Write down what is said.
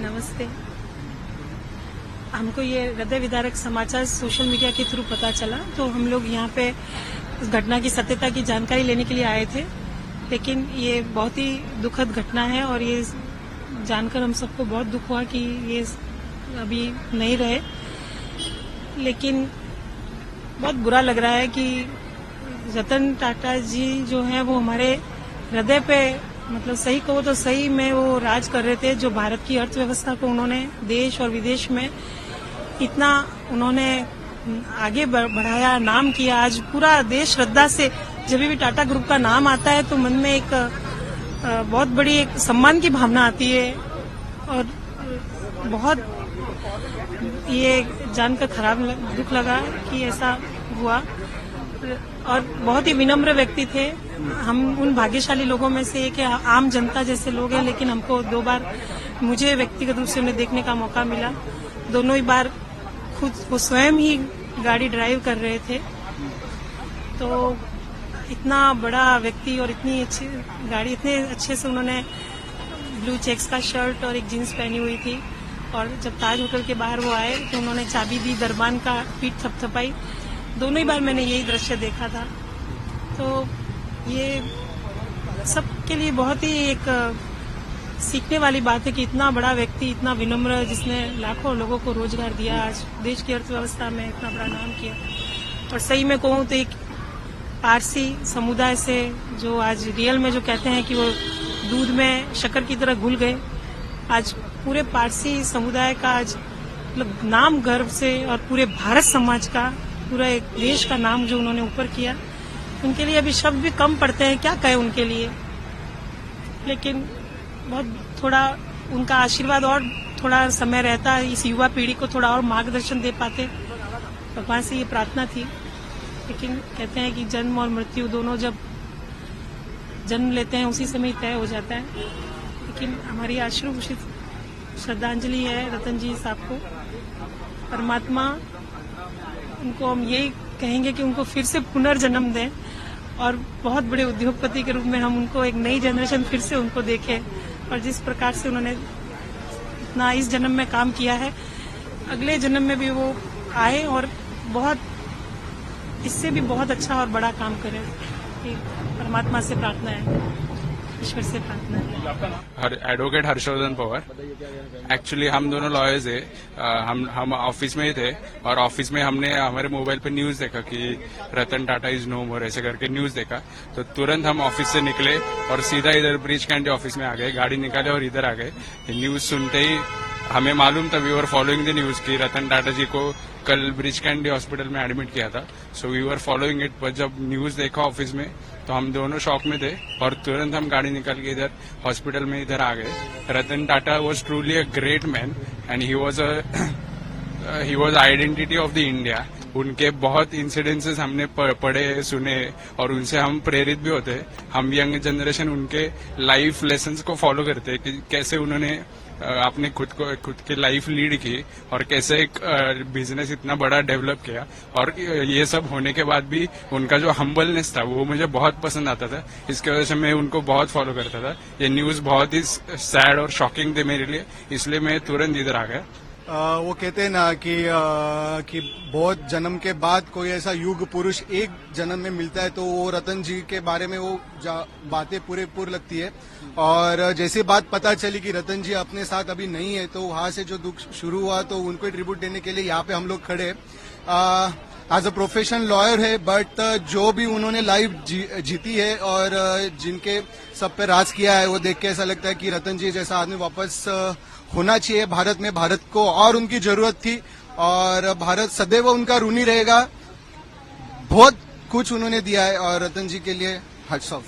नमस्ते। हमको ये हृदय विदारक समाचार सोशल मीडिया के थ्रू पता चला, तो हम लोग यहाँ पे इस घटना की सत्यता की जानकारी लेने के लिए आए थे। लेकिन ये बहुत ही दुखद घटना है और ये जानकर हम सबको बहुत दुख हुआ कि ये अभी नहीं रहे। लेकिन बहुत बुरा लग रहा है कि रतन टाटा जी जो हैं वो हमारे हृदय पे, मतलब सही कहो तो सही में वो राज कर रहे थे। जो भारत की अर्थव्यवस्था को उन्होंने देश और विदेश में इतना उन्होंने आगे बढ़ाया, नाम किया। आज पूरा देश श्रद्धा से जब भी टाटा ग्रुप का नाम आता है तो मन में एक बहुत बड़ी एक सम्मान की भावना आती है। और बहुत ये जानकर दुख लगा कि ऐसा हुआ। और बहुत ही विनम्र व्यक्ति थे। हम उन भाग्यशाली लोगों में से एक आम जनता जैसे लोग हैं, लेकिन हमको 2 बार मुझे व्यक्तिगत रूप से उन्हें देखने का मौका मिला। दोनों ही बार खुद वो स्वयं ही गाड़ी ड्राइव कर रहे थे। तो इतना बड़ा व्यक्ति और इतनी अच्छी गाड़ी, इतने अच्छे से उन्होंने ब्लू चेक्स का शर्ट और एक जीन्स पहनी हुई थी। और जब ताज होटल के बाहर वो आए तो उन्होंने चाबी दी, दरबान का पीठ थपथपाई। दोनों ही बार मैंने यही दृश्य देखा था। तो ये सबके लिए बहुत ही एक सीखने वाली बात है कि इतना बड़ा व्यक्ति, इतना विनम्र, जिसने लाखों लोगों को रोजगार दिया, आज देश की अर्थव्यवस्था में इतना बड़ा नाम किया। और सही में कहूँ तो एक पारसी समुदाय से जो आज रियल में जो कहते हैं कि वो दूध में शक्कर की तरह घुल गए, आज पूरे पारसी समुदाय का आज मतलब नाम गर्व से, और पूरे भारत समाज का, पूरा एक देश का नाम जो उन्होंने ऊपर किया, उनके लिए अभी शब्द भी कम पड़ते हैं, क्या कहें उनके लिए। लेकिन बहुत थोड़ा उनका आशीर्वाद और थोड़ा समय रहता, इस युवा पीढ़ी को थोड़ा और मार्गदर्शन दे पाते, भगवान से ये प्रार्थना थी। लेकिन कहते हैं कि जन्म और मृत्यु दोनों जब जन्म लेते हैं उसी समय तय हो जाता है। लेकिन हमारी अश्रुभूषित श्रद्धांजलि है रतन जी साहब को। परमात्मा उनको, हम यही कहेंगे कि उनको फिर से पुनर्जन्म दें और बहुत बड़े उद्योगपति के रूप में हम उनको, एक नई जनरेशन फिर से उनको देखें। और जिस प्रकार से उन्होंने इतना इस जन्म में काम किया है, अगले जन्म में भी वो आए और बहुत इससे भी बहुत अच्छा और बड़ा काम करें। परमात्मा से प्रार्थना है, ईश्वर से प्रार्थना है। एडवोकेट हर्षवर्धन पवार। एक्चुअली हम दोनों लॉयर्स है। हम ऑफिस में ही थे और ऑफिस में हमने हमारे मोबाइल पे न्यूज देखा कि रतन टाटा इज नो मोर, ऐसे करके न्यूज देखा। तो तुरंत हम ऑफिस से निकले और सीधा इधर ब्रिज कैंडी ऑफिस में आ गए, गाड़ी निकाले और इधर आ गए। न्यूज सुनते ही हमें मालूम था, we were following the news कि रतन टाटा जी को कल ब्रिज कैंडी हॉस्पिटल में एडमिट किया था। So we were following it. पर जब न्यूज देखा ऑफिस में तो हम दोनों शॉक में थे और तुरंत हम गाड़ी निकाल के इधर हॉस्पिटल में इधर आ गए। Ratan Tata was truly a great man and he was identity of the India. उनके बहुत इंसिडेंसेस हमने पढ़े सुने और उनसे हम प्रेरित भी होते हैं। हम यंग जनरेशन उनके लाइफ लेसन्स को फॉलो करते हैं कि कैसे उन्होंने अपने खुद की लाइफ लीड की और कैसे एक बिजनेस इतना बड़ा डेवलप किया। और ये सब होने के बाद भी उनका जो हम्बलनेस था वो मुझे बहुत पसंद आता था। इसकी वजह से मैं उनको बहुत फॉलो करता था। ये न्यूज बहुत ही सैड और शॉकिंग थे मेरे लिए, इसलिए मैं तुरंत इधर आ गया। वो कहते हैं ना कि बहुत जन्म के बाद कोई ऐसा युग पुरुष एक जन्म में मिलता है, तो वो रतन जी के बारे में वो बातें पूरेपूर लगती है। और जैसे बात पता चली कि रतन जी अपने साथ अभी नहीं है, तो वहां से जो दुख शुरू हुआ, तो उनको ट्रिब्यूट देने के लिए यहाँ पे हम लोग खड़े। एज अ प्रोफेशनल लॉयर है, बट जो भी उन्होंने लाइफ जीती है और जिनके सब पे राज किया है, वो देख के ऐसा लगता है कि रतन जी जैसा आदमी वापस होना चाहिए भारत में। भारत को और उनकी जरूरत थी और भारत सदैव उनका ऋणी रहेगा। बहुत कुछ उन्होंने दिया है और रतन जी के लिए हैट्स ऑफ।